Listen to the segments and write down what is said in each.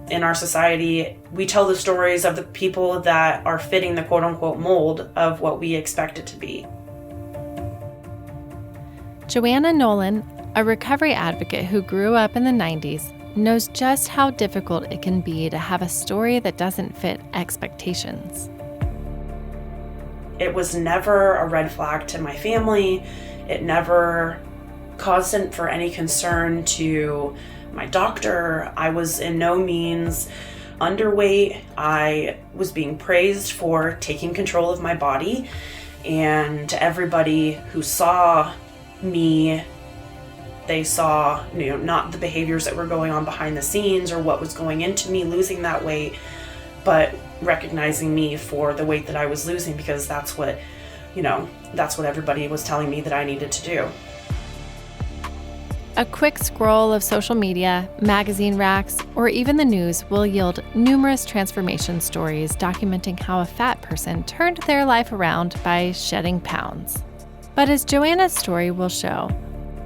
In our society, we tell the stories of the people that are fitting the quote-unquote mold of what we expect it to be. Joanna Nolen, a recovery advocate who grew up in the 90s, knows just how difficult it can be to have a story that doesn't fit expectations. It was never a red flag to my family. It never caused for any concern to my doctor. I was in no means underweight. I was being praised for taking control of my body. And to everybody who saw me, they saw, not the behaviors that were going on behind the scenes or what was going into me losing that weight, but recognizing me for the weight that I was losing, because that's what everybody was telling me that I needed to do. A quick scroll of social media, magazine racks, or even the news will yield numerous transformation stories documenting how a fat person turned their life around by shedding pounds. But as Joanna's story will show,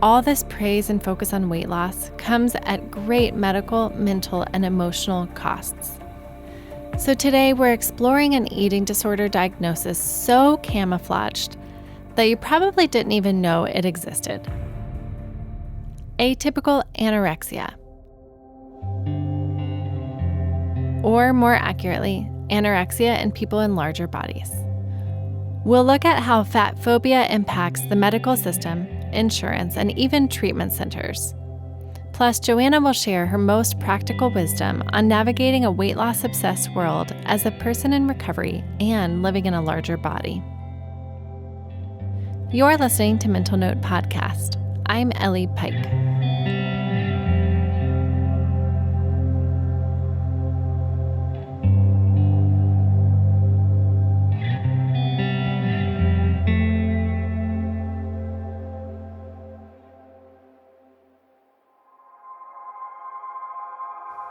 all this praise and focus on weight loss comes at great medical, mental, and emotional costs. So today we're exploring an eating disorder diagnosis so camouflaged that you probably didn't even know it existed. Atypical anorexia. Or more accurately, anorexia in people in larger bodies. We'll look at how fat phobia impacts the medical system, insurance, and even treatment centers. Plus, Joanna will share her most practical wisdom on navigating a weight loss-obsessed world as a person in recovery and living in a larger body. You're listening to Mental Note Podcast. I'm Ellie Pike.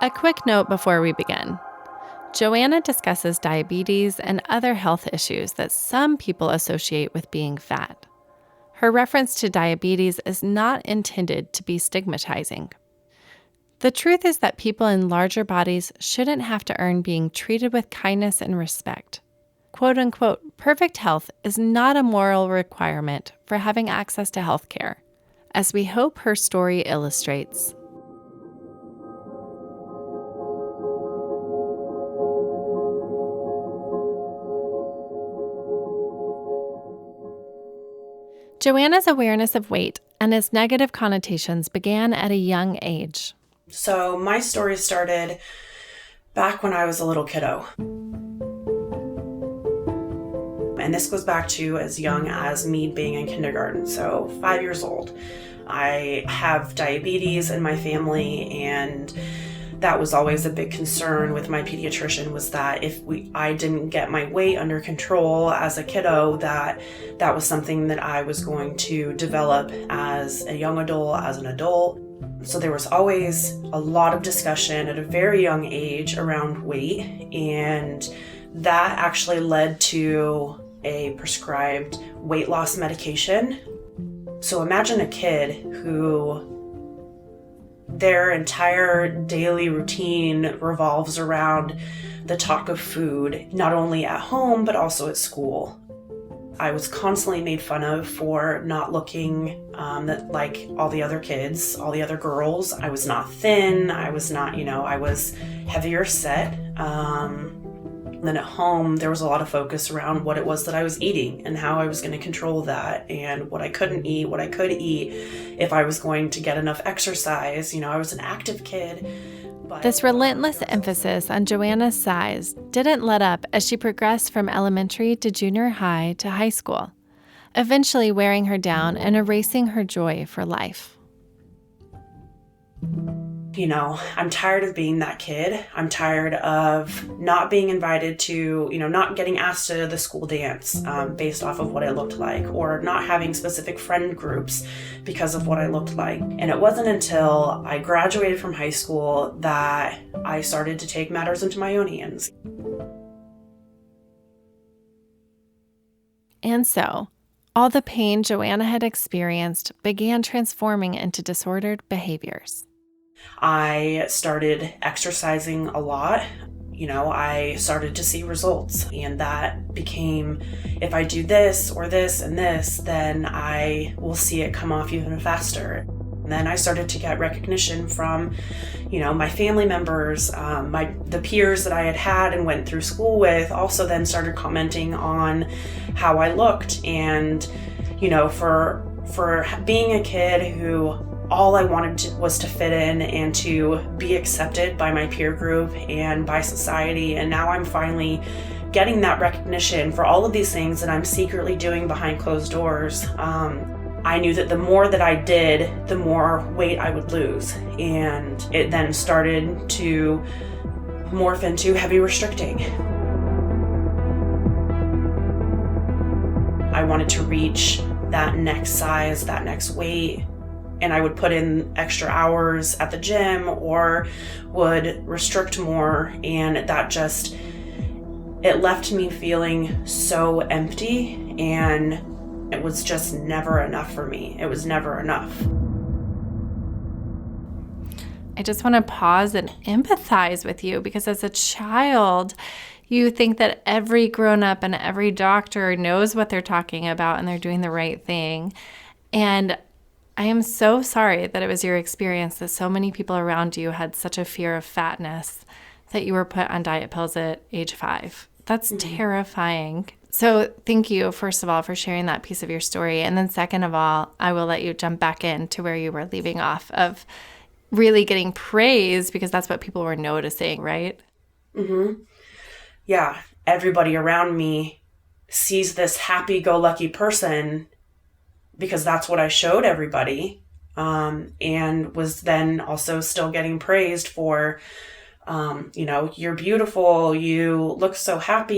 A quick note before we begin. Joanna discusses diabetes and other health issues that some people associate with being fat. Her reference to diabetes is not intended to be stigmatizing. The truth is that people in larger bodies shouldn't have to earn being treated with kindness and respect. Quote-unquote, perfect health is not a moral requirement for having access to health care, as we hope her story illustrates. Joanna's awareness of weight and its negative connotations began at a young age. So my story started back when I was a little kiddo. And this goes back to as young as me being in kindergarten, so 5 years old. I have diabetes in my family, and that was always a big concern with my pediatrician, was that if I didn't get my weight under control as a kiddo, that was something that I was going to develop as a young adult, as an adult. So there was always a lot of discussion at a very young age around weight, and that actually led to a prescribed weight loss medication. So imagine a kid who their entire daily routine revolves around the talk of food, not only at home, but also at school. I was constantly made fun of for not looking like all the other kids, all the other girls. I was not thin. I was not, I was heavier set. Then at home, there was a lot of focus around what it was that I was eating and how I was going to control that, and what I couldn't eat, what I could eat, if I was going to get enough exercise. I was an active kid. But this relentless emphasis on Joanna's size didn't let up as she progressed from elementary to junior high to high school, eventually wearing her down and erasing her joy for life. I'm tired of being that kid. I'm tired of not being invited to, not getting asked to the school dance based off of what I looked like, or not having specific friend groups because of what I looked like. And it wasn't until I graduated from high school that I started to take matters into my own hands. And so, all the pain Joanna had experienced began transforming into disordered behaviors. I started exercising a lot. I started to see results, and that became, if I do this or this and this, then I will see it come off even faster. And then I started to get recognition from, my family members, the peers that I had and went through school with also then started commenting on how I looked. And, for being a kid who all I wanted was to fit in and to be accepted by my peer group and by society. And now I'm finally getting that recognition for all of these things that I'm secretly doing behind closed doors. I knew that the more that I did, the more weight I would lose. And it then started to morph into heavy restricting. I wanted to reach that next size, that next weight, and I would put in extra hours at the gym or would restrict more, and it left me feeling so empty, and it was just never enough for me. It was never enough. I just want to pause and empathize with you, because as a child, you think that every grown-up and every doctor knows what they're talking about and they're doing the right thing. And I am so sorry that it was your experience that so many people around you had such a fear of fatness that you were put on diet pills at age 5. That's terrifying. So thank you, first of all, for sharing that piece of your story. And then second of all, I will let you jump back into where you were leaving off of really getting praise, because that's what people were noticing, right? Mm-hmm. Yeah. Everybody around me sees this happy-go-lucky person because that's what I showed everybody, and was then also still getting praised for, you're beautiful, you look so happy,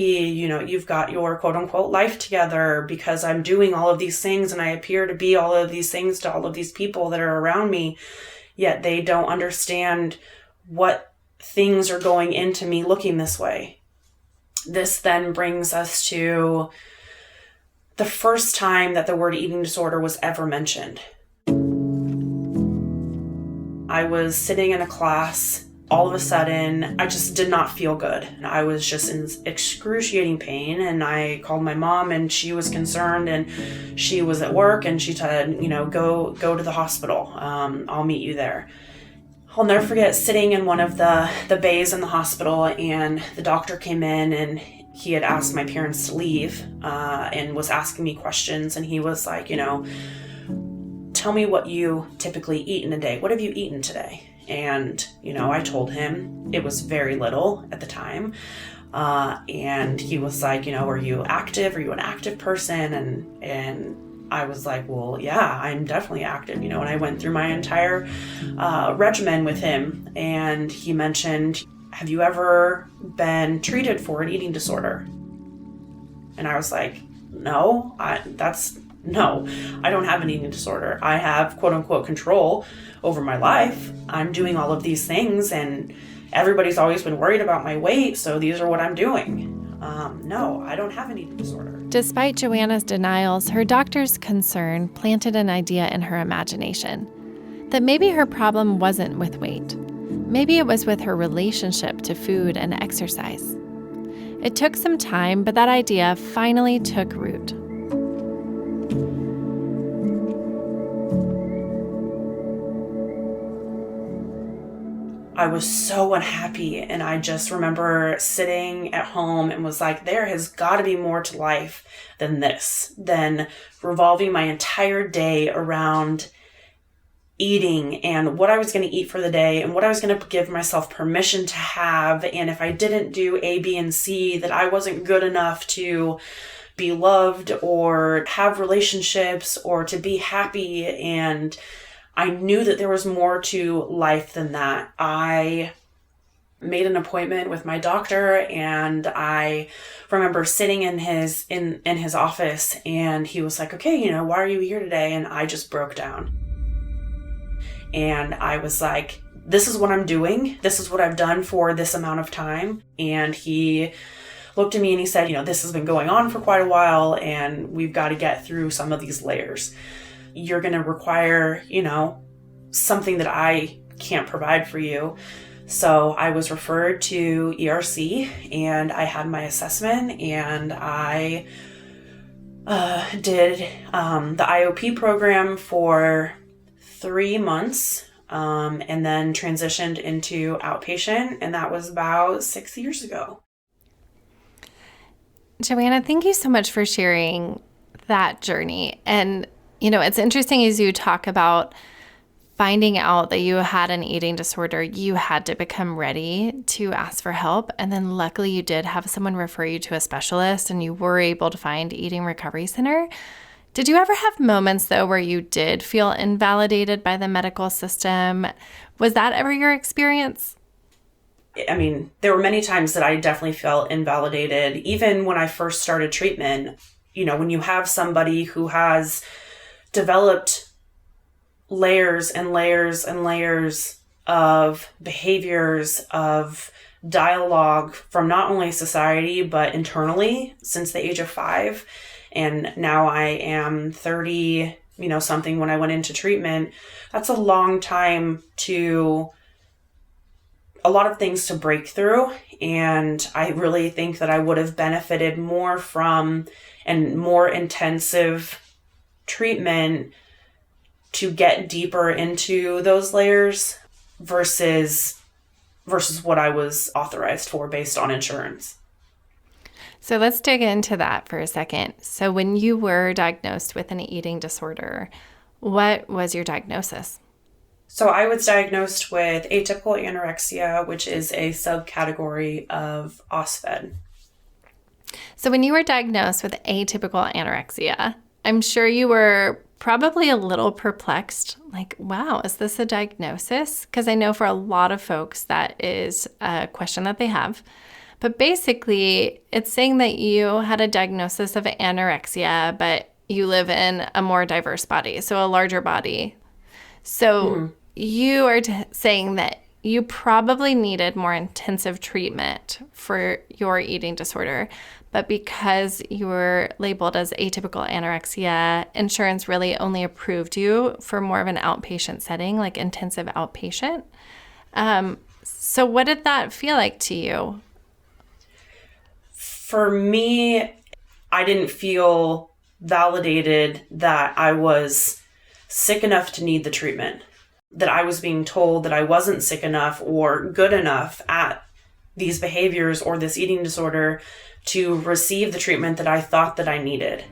you've got your quote-unquote life together because I'm doing all of these things and I appear to be all of these things to all of these people that are around me, yet they don't understand what things are going into me looking this way. This then brings us to the first time that the word eating disorder was ever mentioned. I was sitting in a class. All of a sudden, I just did not feel good. I was just in excruciating pain, and I called my mom, and she was concerned, and she was at work, and she said, go to the hospital. I'll meet you there. I'll never forget sitting in one of the bays in the hospital, and the doctor came in, and he had asked my parents to leave, and was asking me questions, and he was like, tell me what you typically eat in a day. What have you eaten today? And, I told him it was very little at the time. And he was like, are you active? Are you an active person? And I was like, well, yeah, I'm definitely active, and I went through my entire regimen with him. And he mentioned, have you ever been treated for an eating disorder? And I was like, no, I don't have an eating disorder. I have quote unquote control over my life. I'm doing all of these things, and everybody's always been worried about my weight, so these are what I'm doing. No, I don't have an eating disorder. Despite Joanna's denials, her doctor's concern planted an idea in her imagination that maybe her problem wasn't with weight. Maybe it was with her relationship to food and exercise. It took some time, but that idea finally took root. I was so unhappy, and I just remember sitting at home and was like, there has got to be more to life than this, than revolving my entire day around eating and what I was going to eat for the day and what I was going to give myself permission to have. And if I didn't do A, B, and C, that I wasn't good enough to be loved or have relationships or to be happy. And I knew that there was more to life than that. I made an appointment with my doctor, and I remember sitting in his office, and he was like, okay, why are you here today? And I just broke down. And I was like, this is what I'm doing. This is what I've done for this amount of time. And he looked at me and he said, this has been going on for quite a while, and we've got to get through some of these layers. You're going to require, something that I can't provide for you. So I was referred to ERC, and I had my assessment, and I did the IOP program for 3 months, and then transitioned into outpatient, and that was about 6 years ago. Joanna, thank you so much for sharing that journey. And, it's interesting as you talk about finding out that you had an eating disorder, you had to become ready to ask for help. And then luckily you did have someone refer you to a specialist and you were able to find Eating Recovery Center. Did you ever have moments, though, where you did feel invalidated by the medical system? Was that ever your experience? I mean, there were many times that I definitely felt invalidated. Even when I first started treatment, when you have somebody who has developed layers and layers and layers of behaviors, of dialogue from not only society, but internally since the age of 5. And now I am 30, something when I went into treatment. That's a long time a lot of things to break through. And I really think that I would have benefited more from and more intensive treatment to get deeper into those layers versus what I was authorized for based on insurance. So let's dig into that for a second. So when you were diagnosed with an eating disorder, what was your diagnosis? So I was diagnosed with atypical anorexia, which is a subcategory of OSFED. So when you were diagnosed with atypical anorexia, I'm sure you were probably a little perplexed, like, wow, is this a diagnosis? Because I know for a lot of folks that is a question that they have. But basically, it's saying that you had a diagnosis of anorexia, but you live in a more diverse body, so a larger body. So you are saying that you probably needed more intensive treatment for your eating disorder, but because you were labeled as atypical anorexia, insurance really only approved you for more of an outpatient setting, like intensive outpatient. So what did that feel like to you? For me, I didn't feel validated that I was sick enough to need the treatment, that I was being told that I wasn't sick enough or good enough at these behaviors or this eating disorder to receive the treatment that I thought that I needed.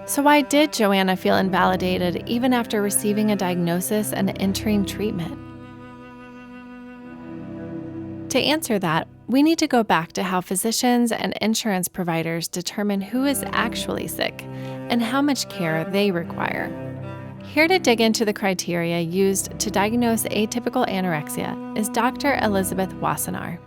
So why did Joanna feel invalidated even after receiving a diagnosis and entering treatment? To answer that, we need to go back to how physicians and insurance providers determine who is actually sick and how much care they require. Here to dig into the criteria used to diagnose atypical anorexia is Dr. Elizabeth Wassenaar.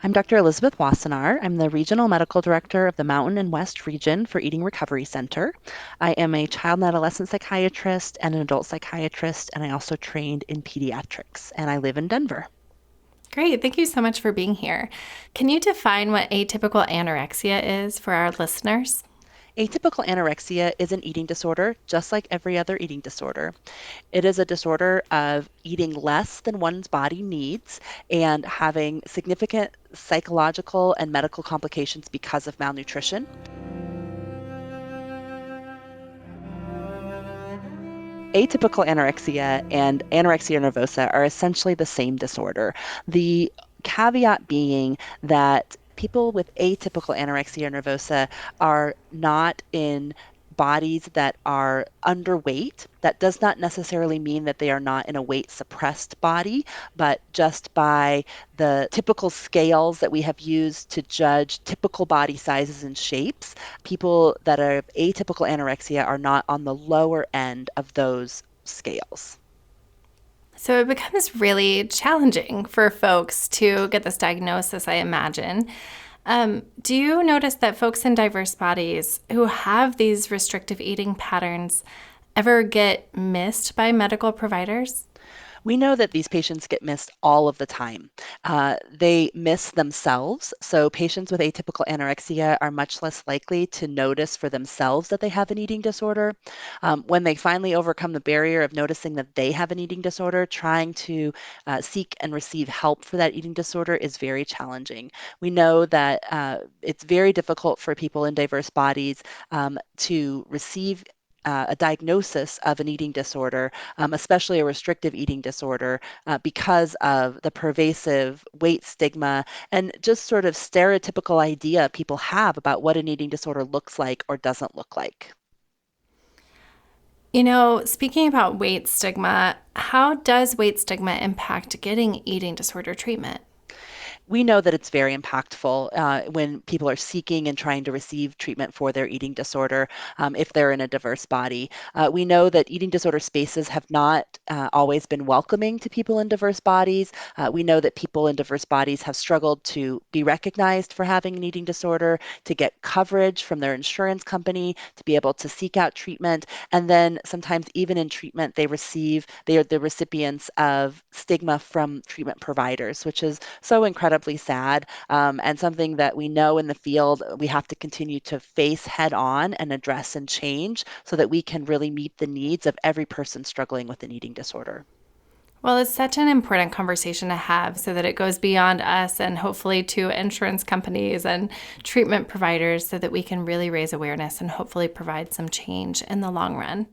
I'm Dr. Elizabeth Wassenaar. I'm the Regional Medical Director of the Mountain and West Region for Eating Recovery Center. I am a child and adolescent psychiatrist and an adult psychiatrist, and I also trained in pediatrics, and I live in Denver. Great. Thank you so much for being here. Can you define what atypical anorexia is for our listeners? Atypical anorexia is an eating disorder, just like every other eating disorder. It is a disorder of eating less than one's body needs and having significant psychological and medical complications because of malnutrition. Atypical anorexia and anorexia nervosa are essentially the same disorder. The caveat being that people with atypical anorexia nervosa are not in bodies that are underweight. That does not necessarily mean that they are not in a weight suppressed body, but just by the typical scales that we have used to judge typical body sizes and shapes, people that are atypical anorexia are not on the lower end of those scales. So it becomes really challenging for folks to get this diagnosis, I imagine. Do you notice that folks in diverse bodies who have these restrictive eating patterns ever get missed by medical providers? We know that these patients get missed all of the time. They miss themselves. So patients with atypical anorexia are much less likely to notice for themselves that they have an eating disorder. When they finally overcome the barrier of noticing that they have an eating disorder, trying to seek and receive help for that eating disorder is very challenging. We know that it's very difficult for people in diverse bodies to receive a diagnosis of an eating disorder, especially a restrictive eating disorder, because of the pervasive weight stigma and just sort of stereotypical idea people have about what an eating disorder looks like or doesn't look like. Speaking about weight stigma, how does weight stigma impact getting eating disorder treatment? We know that it's very impactful when people are seeking and trying to receive treatment for their eating disorder if they're in a diverse body. We know that eating disorder spaces have not always been welcoming to people in diverse bodies. We know that people in diverse bodies have struggled to be recognized for having an eating disorder, to get coverage from their insurance company, to be able to seek out treatment. And then sometimes even in treatment, they are the recipients of stigma from treatment providers, which is so incredibly sad, and something that we know in the field we have to continue to face head on and address and change so that we can really meet the needs of every person struggling with an eating disorder. Well, it's such an important conversation to have so that it goes beyond us and hopefully to insurance companies and treatment providers so that we can really raise awareness and hopefully provide some change in the long run.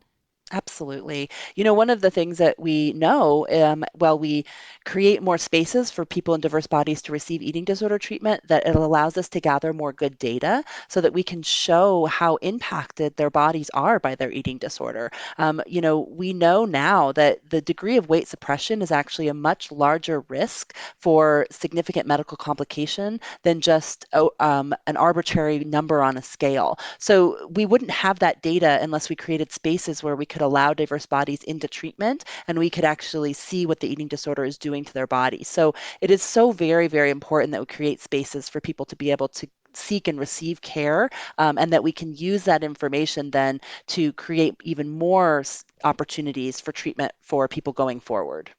Absolutely. One of the things that we know, while we create more spaces for people in diverse bodies to receive eating disorder treatment, that it allows us to gather more good data so that we can show how impacted their bodies are by their eating disorder. We know now that the degree of weight suppression is actually a much larger risk for significant medical complication than just an arbitrary number on a scale. So we wouldn't have that data unless we created spaces where we could allow diverse bodies into treatment and we could actually see what the eating disorder is doing to their body. So it is so very, very important that we create spaces for people to be able to seek and receive care, and that we can use that information then to create even more opportunities for treatment for people going forward.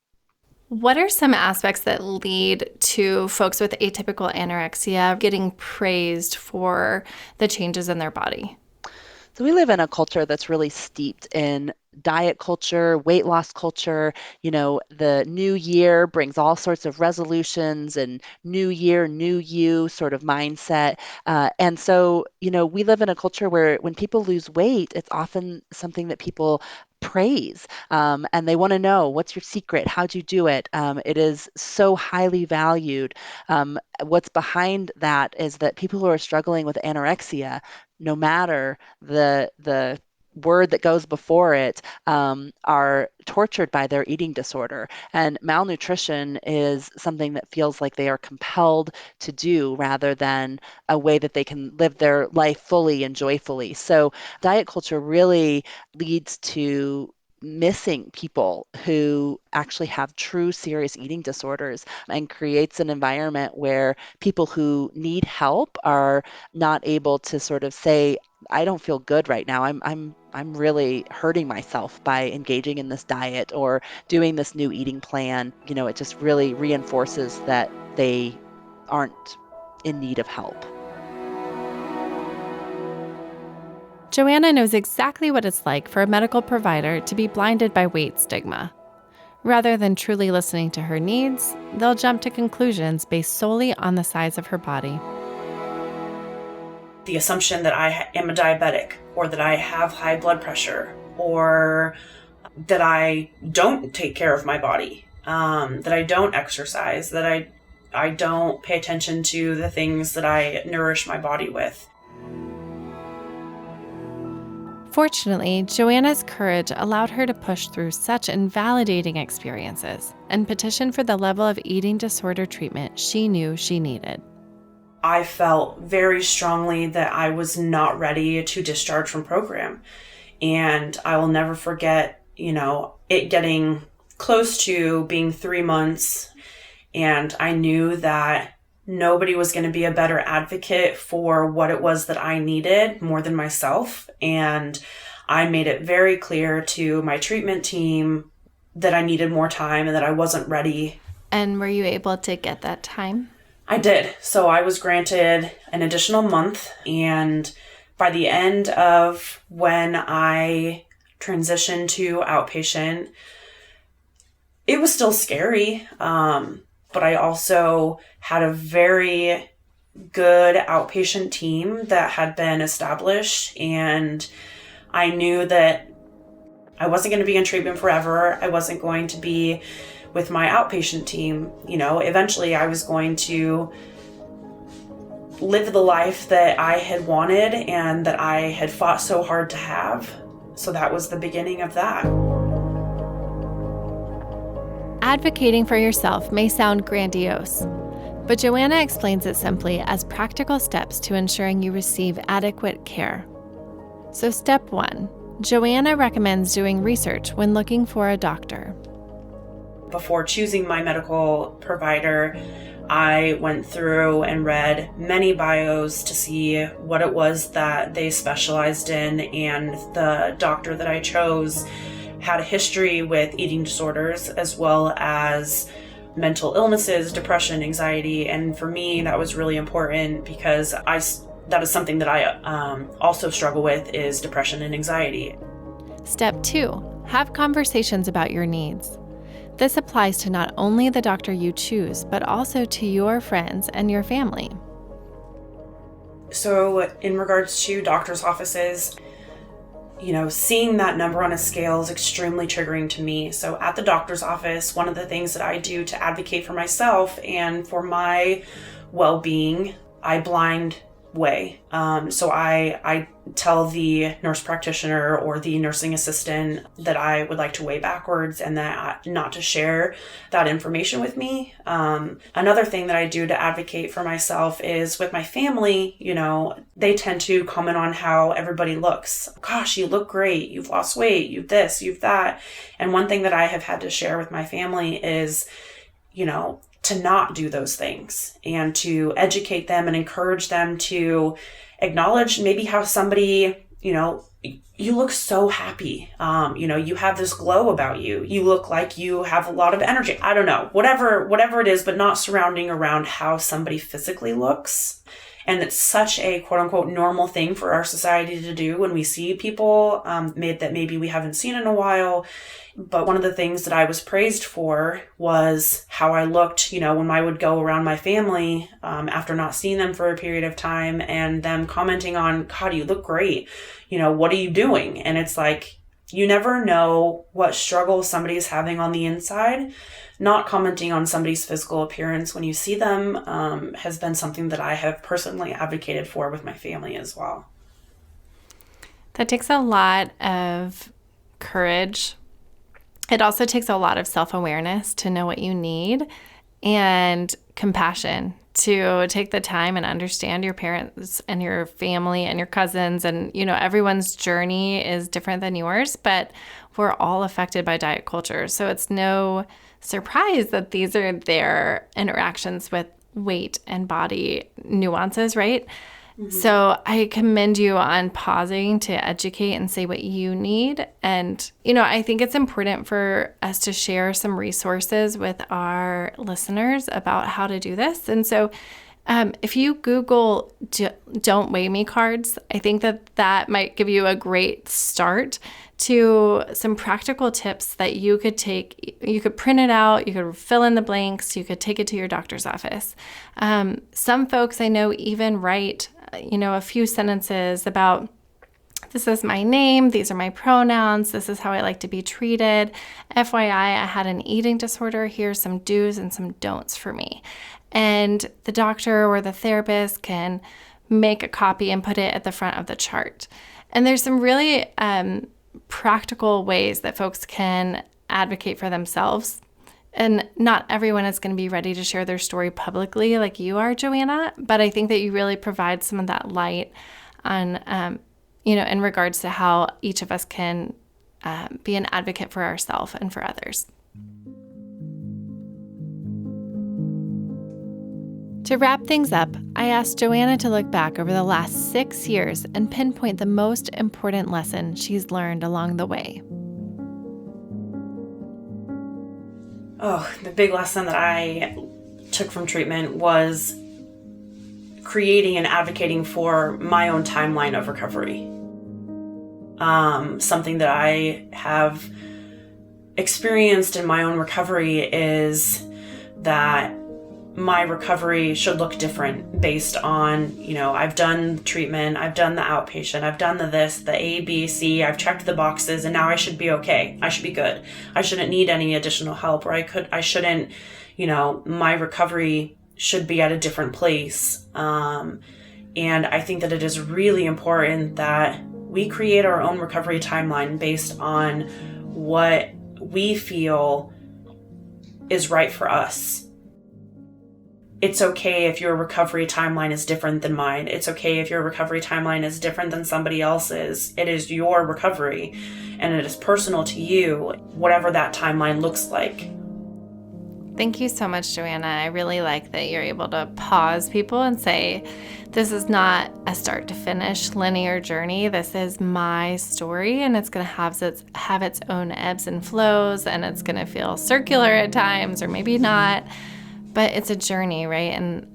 What are some aspects that lead to folks with atypical anorexia getting praised for the changes in their body? So we live in a culture that's really steeped in diet culture, weight loss culture. The new year brings all sorts of resolutions and new year, new you sort of mindset. And so, we live in a culture where when people lose weight, it's often something that people praise, and they want to know what's your secret, how'd you do it. It is so highly valued. What's behind that is that people who are struggling with anorexia, no matter the word that goes before it, are tortured by their eating disorder. And malnutrition is something that feels like they are compelled to do rather than a way that they can live their life fully and joyfully. So diet culture really leads to missing people who actually have true serious eating disorders and creates an environment where people who need help are not able to sort of say, I don't feel good right now. I'm really hurting myself by engaging in this diet or doing this new eating plan. It just really reinforces that they aren't in need of help. Joanna knows exactly what it's like for a medical provider to be blinded by weight stigma. Rather than truly listening to her needs, they'll jump to conclusions based solely on the size of her body. The assumption that I am a diabetic, or that I have high blood pressure, or that I don't take care of my body, that I don't exercise, that I don't pay attention to the things that I nourish my body with. Fortunately, Joanna's courage allowed her to push through such invalidating experiences and petition for the level of eating disorder treatment she knew she needed. I felt very strongly that I was not ready to discharge from program. And I will never forget, it getting close to being 3 months. And I knew that nobody was going to be a better advocate for what it was that I needed more than myself. And I made it very clear to my treatment team that I needed more time and that I wasn't ready. And were you able to get that time? I did. So I was granted an additional month, and by the end of when I transitioned to outpatient, it was still scary, but I also had a very good outpatient team that had been established, and I knew that I wasn't going to be in treatment forever. I wasn't going to be with my outpatient team. Eventually I was going to live the life that I had wanted and that I had fought so hard to have. So that was the beginning of that. Advocating for yourself may sound grandiose, but Joanna explains it simply as practical steps to ensuring you receive adequate care. So step 1, Joanna recommends doing research when looking for a doctor. Before choosing my medical provider, I went through and read many bios to see what it was that they specialized in, and the doctor that I chose had a history with eating disorders as well as mental illnesses, depression, anxiety, and for me that was really important because that is something that I also struggle with, is depression and anxiety. Step 2, have conversations about your needs. This applies to not only the doctor you choose, but also to your friends and your family. So in regards to doctor's offices, seeing that number on a scale is extremely triggering to me. So at the doctor's office, one of the things that I do to advocate for myself and for my well-being, I blind way. So I tell the nurse practitioner or the nursing assistant that I would like to weigh backwards and that not to share that information with me. Another thing that I do to advocate for myself is with my family, they tend to comment on how everybody looks. Gosh, you look great. You've lost weight. You've this, you've that. And one thing that I have had to share with my family is, to not do those things and to educate them and encourage them to acknowledge maybe how somebody, you look so happy. You have this glow about you. You look like you have a lot of energy. I don't know, whatever it is, but not surrounding around how somebody physically looks. And it's such a quote unquote normal thing for our society to do when we see people that maybe we haven't seen in a while. But one of the things that I was praised for was how I looked, when I would go around my family after not seeing them for a period of time and them commenting on, God, you look great. What are you doing? And it's like, you never know what struggle somebody's having on the inside. Not commenting on somebody's physical appearance when you see them has been something that I have personally advocated for with my family as well. That takes a lot of courage. It also takes a lot of self-awareness to know what you need and compassion to take the time and understand your parents and your family and your cousins. And, everyone's journey is different than yours, but we're all affected by diet culture. So it's no surprise that these are their interactions with weight and body nuances, right? Mm-hmm. So I commend you on pausing to educate and say what you need. And, I think it's important for us to share some resources with our listeners about how to do this. And so if you Google Don't Weigh Me cards, I think that might give you a great start to some practical tips that you could take. You could print it out, you could fill in the blanks, you could take it to your doctor's office. Some folks I know even write, a few sentences about, this is my name, these are my pronouns, this is how I like to be treated. FYI, I had an eating disorder, here's some do's and some don'ts for me. And the doctor or the therapist can make a copy and put it at the front of the chart. And there's some really practical ways that folks can advocate for themselves. And not everyone is going to be ready to share their story publicly like you are, Joanna, but I think that you really provide some of that light on, in regards to how each of us can be an advocate for ourselves and for others. To wrap things up, I asked Joanna to look back over the last 6 years and pinpoint the most important lesson she's learned along the way. Oh, the big lesson that I took from treatment was creating and advocating for my own timeline of recovery. Something that I have experienced in my own recovery is that my recovery should look different based on, I've done treatment, I've done the outpatient, I've done the A, B, C, I've checked the boxes, and now I should be okay. I should be good. I shouldn't need any additional help, or I shouldn't, my recovery should be at a different place. And I think that it is really important that we create our own recovery timeline based on what we feel is right for us. It's okay if your recovery timeline is different than mine. It's okay if your recovery timeline is different than somebody else's. It is your recovery, and it is personal to you, whatever that timeline looks like. Thank you so much, Joanna. I really like that you're able to pause people and say, this is not a start to finish linear journey. This is my story, and it's going to have its own ebbs and flows, and it's going to feel circular at times, or maybe not. But it's a journey, right? And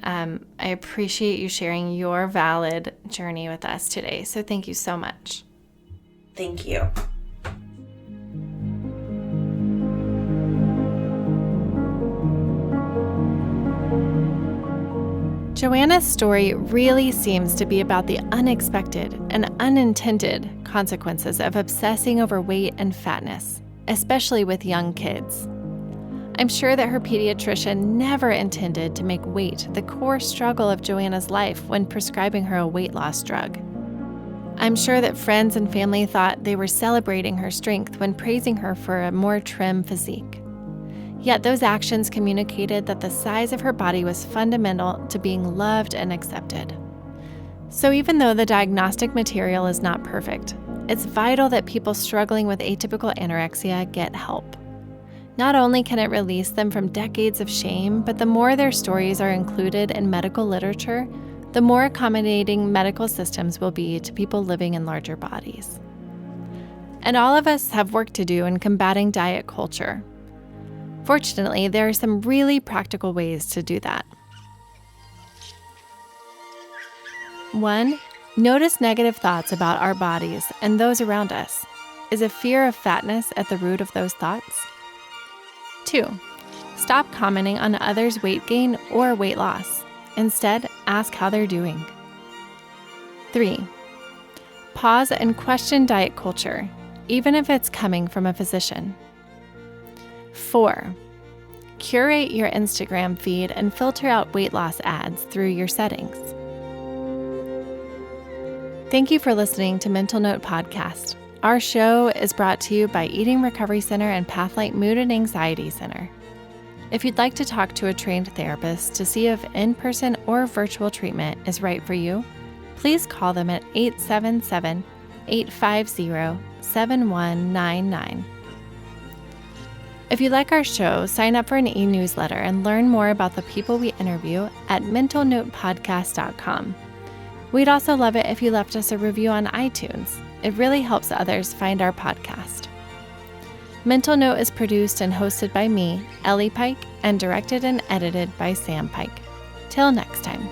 I appreciate you sharing your valid journey with us today. So thank you so much. Thank you. Joanna's story really seems to be about the unexpected and unintended consequences of obsessing over weight and fatness, especially with young kids. I'm sure that her pediatrician never intended to make weight the core struggle of Joanna's life when prescribing her a weight loss drug. I'm sure that friends and family thought they were celebrating her strength when praising her for a more trim physique. Yet those actions communicated that the size of her body was fundamental to being loved and accepted. So even though the diagnostic material is not perfect, it's vital that people struggling with atypical anorexia get help. Not only can it release them from decades of shame, but the more their stories are included in medical literature, the more accommodating medical systems will be to people living in larger bodies. And all of us have work to do in combating diet culture. Fortunately, there are some really practical ways to do that. 1. Notice negative thoughts about our bodies and those around us. Is a fear of fatness at the root of those thoughts? 2. Stop commenting on others' weight gain or weight loss. Instead, ask how they're doing. 3. Pause and question diet culture, even if it's coming from a physician. 4. Curate your Instagram feed and filter out weight loss ads through your settings. Thank you for listening to Mental Note Podcast. Our show is brought to you by Eating Recovery Center and Pathlight Mood and Anxiety Center. If you'd like to talk to a trained therapist to see if in-person or virtual treatment is right for you, please call them at 877-850-7199. If you like our show, sign up for an e-newsletter and learn more about the people we interview at mentalnotepodcast.com. We'd also love it if you left us a review on iTunes. It really helps others find our podcast. Mental Note is produced and hosted by me, Ellie Pike, and directed and edited by Sam Pike. Till next time.